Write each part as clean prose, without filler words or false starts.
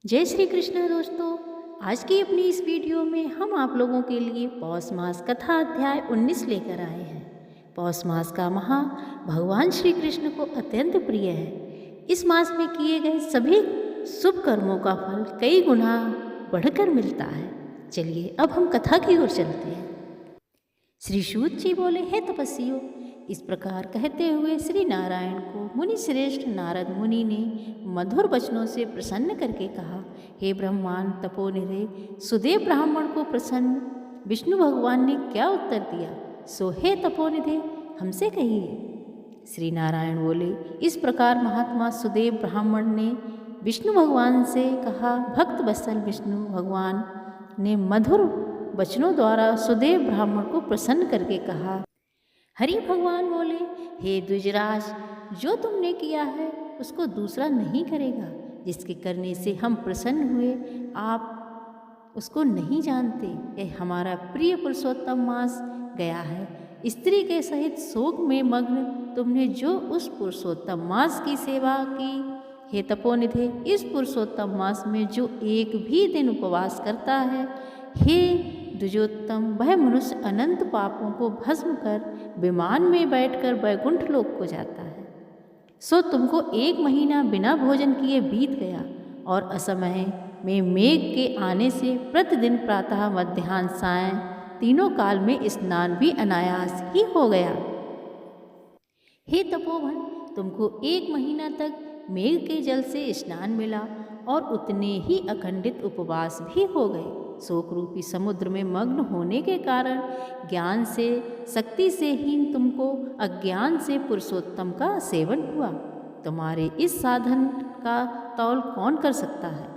जय श्री कृष्ण दोस्तों। आज की अपनी इस वीडियो में हम आप लोगों के लिए पौष मास कथा अध्याय 19 लेकर आए हैं। पौष मास का महा भगवान श्री कृष्ण को अत्यंत प्रिय है। इस मास में किए गए सभी शुभ कर्मों का फल कई गुना बढ़कर मिलता है। चलिए अब हम कथा की ओर चलते हैं। श्री सूत जी बोले, हे तपस्वियों, इस प्रकार कहते हुए श्री नारायण को मुनि श्रेष्ठ नारद मुनि ने मधुर वचनों से प्रसन्न करके कहा, हे ब्रह्मांड तपोनिधे, सुदेव ब्राह्मण को प्रसन्न विष्णु भगवान ने क्या उत्तर दिया, सो हे तपोनिधे हमसे कहिए। श्री नारायण बोले, इस प्रकार महात्मा सुदेव ब्राह्मण ने विष्णु भगवान से कहा। भक्त वत्सल विष्णु भगवान ने मधुर वचनों द्वारा सुदेव ब्राह्मण को प्रसन्न करके कहा। हरि भगवान बोले, हे द्विजराज, जो तुमने किया है उसको दूसरा नहीं करेगा। जिसके करने से हम प्रसन्न हुए आप उसको नहीं जानते। यह हमारा प्रिय पुरुषोत्तम मास गया है। स्त्री के सहित शोक में मग्न तुमने जो उस पुरुषोत्तम मास की सेवा की, हे तपोनिधे, इस पुरुषोत्तम मास में जो एक भी दिन उपवास करता है, हे द्विजोत्तम, वह मनुष्य अनंत पापों को भस्म कर विमान में बैठकर वैकुंठ लोक को जाता है। सो तुमको 1 महीना बिना भोजन किए बीत गया और असमय में मेघ के आने से प्रतिदिन प्रातः मध्याह्न सायं तीनों काल में स्नान भी अनायास ही हो गया। हे तपोवन, तुमको 1 महीना तक मेघ के जल से स्नान मिला और उतने ही अखंडित उपवास भी हो गए। शोक रूपी समुद्र में मग्न होने के कारण ज्ञान से शक्ति से हीन तुमको अज्ञान से पुरुषोत्तम का सेवन हुआ। तुम्हारे इस साधन का तौल कौन कर सकता है।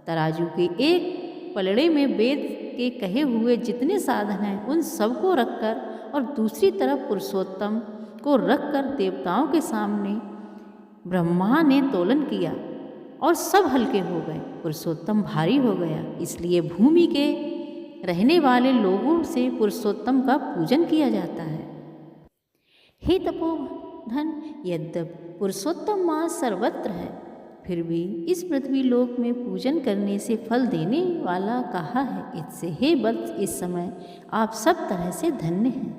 तराजू के एक पलड़े में वेद के कहे हुए जितने साधन हैं उन सबको रखकर और दूसरी तरफ पुरुषोत्तम को रखकर देवताओं के सामने ब्रह्मा ने तोलन किया और सब हल्के हो गए। पुरुषोत्तम भारी हो गया। इसलिए भूमि के रहने वाले लोगों से पुरुषोत्तम का पूजन किया जाता है। हे तपोधन, यद्यपि पुरुषोत्तम मास सर्वत्र है, फिर भी इस पृथ्वी लोक में पूजन करने से फल देने वाला कहा है। इससे हे वत्स, इस समय आप सब तरह से धन्य हैं,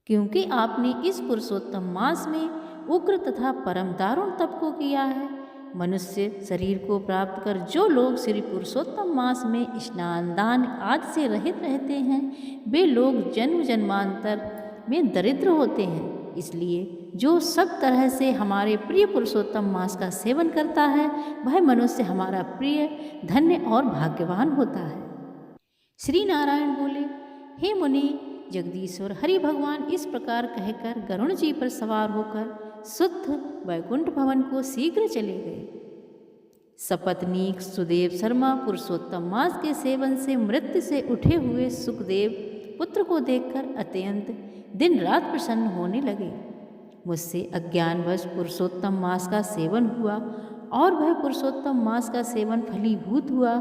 क्योंकि आपने इस पुरुषोत्तम मास में उग्र तथा परम दारुण तप को किया है। मनुष्य शरीर को प्राप्त कर जो लोग श्री पुरुषोत्तम मास में स्नान दान आदि से रहित रहते हैं, वे लोग जन्म जन्मांतर में दरिद्र होते हैं। इसलिए जो सब तरह से हमारे प्रिय पुरुषोत्तम मास का सेवन करता है, वह मनुष्य हमारा प्रिय, धन्य और भाग्यवान होता है। श्री नारायण बोले, हे मुनि जगदीश्वर हरि भगवान इस प्रकार कहकर गरुण जी पर सवार होकर शुद्ध वैकुंठ भवन को शीघ्र चले गए। सपत्नीक सुदेव शर्मा पुरुषोत्तम मास के सेवन से मृत्यु से उठे हुए सुखदेव पुत्र को देखकर अत्यंत दिन रात प्रसन्न होने लगे। मुझसे अज्ञानवश पुरुषोत्तम मास का सेवन हुआ और वह पुरुषोत्तम मास का सेवन फलीभूत हुआ,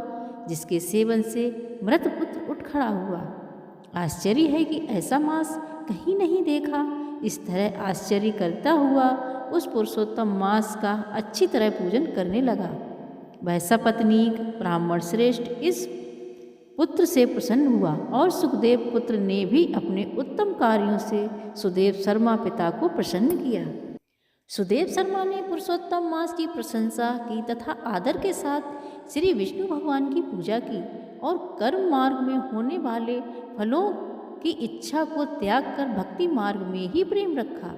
जिसके सेवन से मृत पुत्र उठ खड़ा हुआ। आश्चर्य है कि ऐसा मास कहीं नहीं देखा। इस तरह आश्चर्य करता हुआ उस पुरुषोत्तम मास का अच्छी तरह पूजन करने लगा। वह सपत्नीक ब्राह्मण श्रेष्ठ इस पुत्र से प्रसन्न हुआ और सुखदेव पुत्र ने भी अपने उत्तम कार्यों से सुदेव शर्मा पिता को प्रसन्न किया। सुदेव शर्मा ने पुरुषोत्तम मास की प्रशंसा की तथा आदर के साथ श्री विष्णु भगवान की पूजा की और कर्म मार्ग में होने वाले फलों की इच्छा को त्याग कर भक्ति मार्ग में ही प्रेम रखा।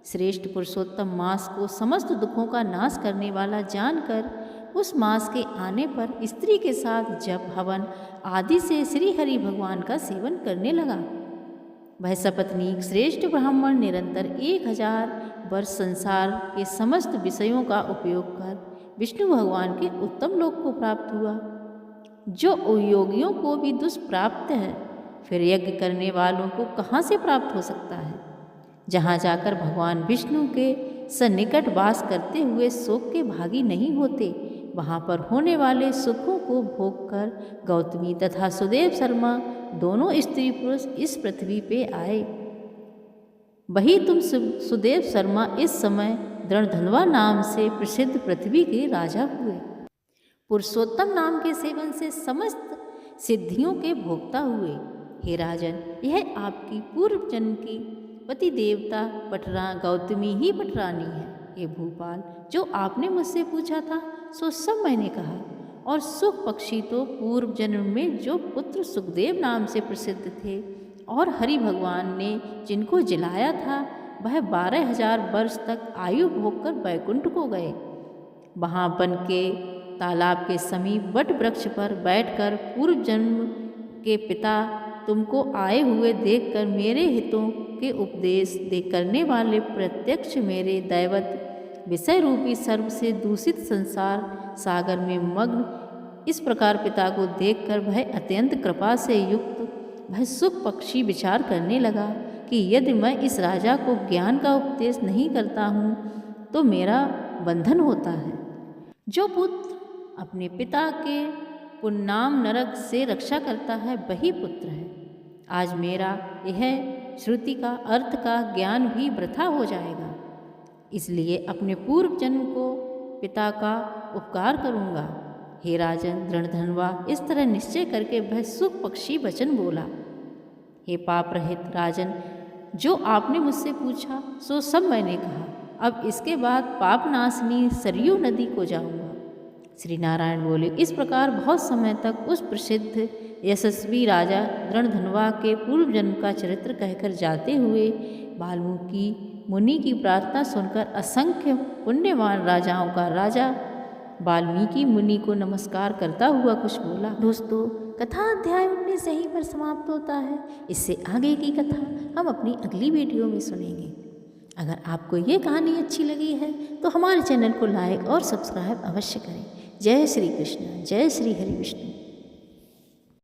श्रेष्ठ पुरुषोत्तम मास को समस्त दुखों का नाश करने वाला जानकर उस मास के आने पर स्त्री के साथ जप हवन आदि से श्री हरि भगवान का सेवन करने लगा। वह सपत्नीक श्रेष्ठ ब्राह्मण निरंतर 1000 वर्ष संसार के समस्त विषयों का उपयोग कर विष्णु भगवान के उत्तम लोक को प्राप्त हुआ, जो योगियों को भी दुष्प्राप्त है। फिर यज्ञ करने वालों को कहाँ से प्राप्त हो सकता है। जहाँ जाकर भगवान विष्णु के सन्निकट वास करते हुए शोक के भागी नहीं होते, वहाँ पर होने वाले सुखों को भोग कर गौतमी तथा सुदेव शर्मा दोनों स्त्री पुरुष इस पृथ्वी पे आए। वही तुम सुदेव शर्मा इस समय दृढ़धनवा नाम से प्रसिद्ध पृथ्वी के राजा हुए। पुरुषोत्तम नाम के सेवन से समस्त सिद्धियों के भोक्ता हुए। हे राजन, यह आपकी पूर्व जन्म की पति देवता पटरा गौतमी ही पटरानी है। हे भूपाल, जो आपने मुझसे पूछा था सो सब मैंने कहा। और सुख पक्षी तो पूर्व जन्म में जो पुत्र सुखदेव नाम से प्रसिद्ध थे और हरि भगवान ने जिनको जिलाया था, वह 12,000 वर्ष तक आयु भोगकर बैकुंठ को गए। वहाँ वन के तालाब के समीप वट वृक्ष पर बैठकर पूर्व जन्म के पिता तुमको आए हुए देखकर मेरे हितों के उपदेश दे करने वाले प्रत्यक्ष मेरे दैवत विषय रूपी सर्व से दूषित संसार सागर में मग्न इस प्रकार पिता को देखकर वह अत्यंत कृपा से युक्त वह सुख पक्षी विचार करने लगा कि यदि मैं इस राजा को ज्ञान का उपदेश नहीं करता हूँ तो मेरा बंधन होता है। जो पुत्र अपने पिता के पुन्नाम नरक से रक्षा करता है वही पुत्र है। आज मेरा यह श्रुति का अर्थ का ज्ञान भी वृथा हो जाएगा, इसलिए अपने पूर्व जन्म को पिता का उपकार करूँगा। हे राजन दृढ़धनवा, इस तरह निश्चय करके वह सुख पक्षी वचन बोला। हे पाप रहित राजन, जो आपने मुझसे पूछा सो सब मैंने कहा। अब इसके बाद पाप नाशनी सरयू नदी को जाऊँगा। श्री नारायण बोले। इस प्रकार बहुत समय तक उस प्रसिद्ध यशस्वी राजा दृढ़धनवा के पूर्व जन्म का चरित्र कहकर जाते हुए वाल्मीकि मुनि की प्रार्थना सुनकर असंख्य पुण्यवान राजाओं का राजा वाल्मीकि मुनि को नमस्कार करता हुआ कुछ बोला। दोस्तों, कथा अध्याय 19 यहीं पर समाप्त होता है। इससे आगे की कथा हम अपनी अगली वीडियो में सुनेंगे। अगर आपको ये कहानी अच्छी लगी है तो हमारे चैनल को लाइक और सब्सक्राइब अवश्य करें। जय श्री कृष्ण, जय श्री हरि विष्णु।